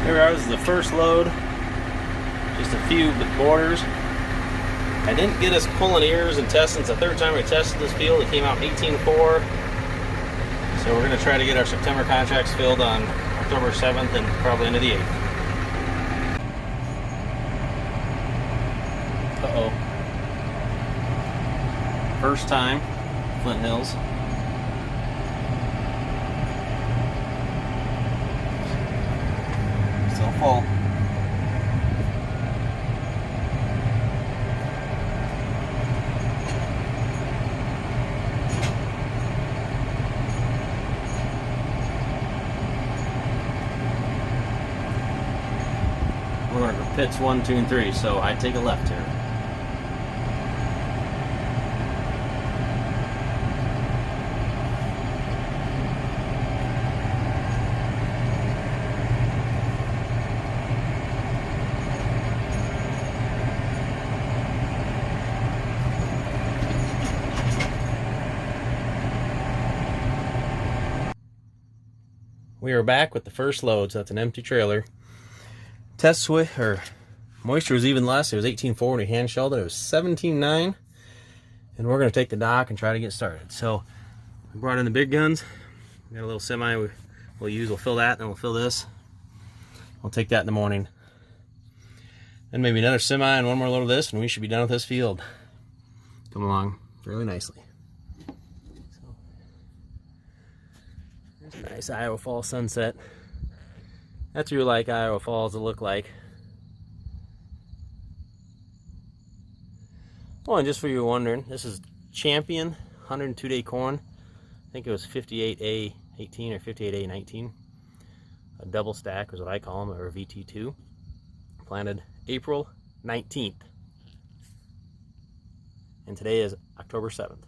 Here we are, this is the first load. Just a few borders. I didn't get us pulling ears and testing. It's the third time we tested this field. It came out 18.4. So we're going to try to get our September contracts filled on October 7th and probably into the 8th. Uh-oh. First time, Flint Hills. Still full. We're going to go pits 1, 2, and 3, so I take a left here. We are back with the first load, so that's an empty trailer. Test moisture was even less. It was 18.4 when we hand shelled it. It was 17.9, and we're going to take the dock and try to get started. So we brought in the big guns. We got a little semi we'll fill that, and we'll fill this. We'll take that in the morning. Then maybe another semi and one more load of this, and we should be done with this field. Come along fairly nicely. Nice Iowa Falls sunset. That's what you like Iowa Falls to look like. Oh, and just for you wondering, this is Champion 102-day corn. I think it was 58A18 or 58A19. A double stack is what I call them, or a VT2. Planted April 19th. And today is October 7th.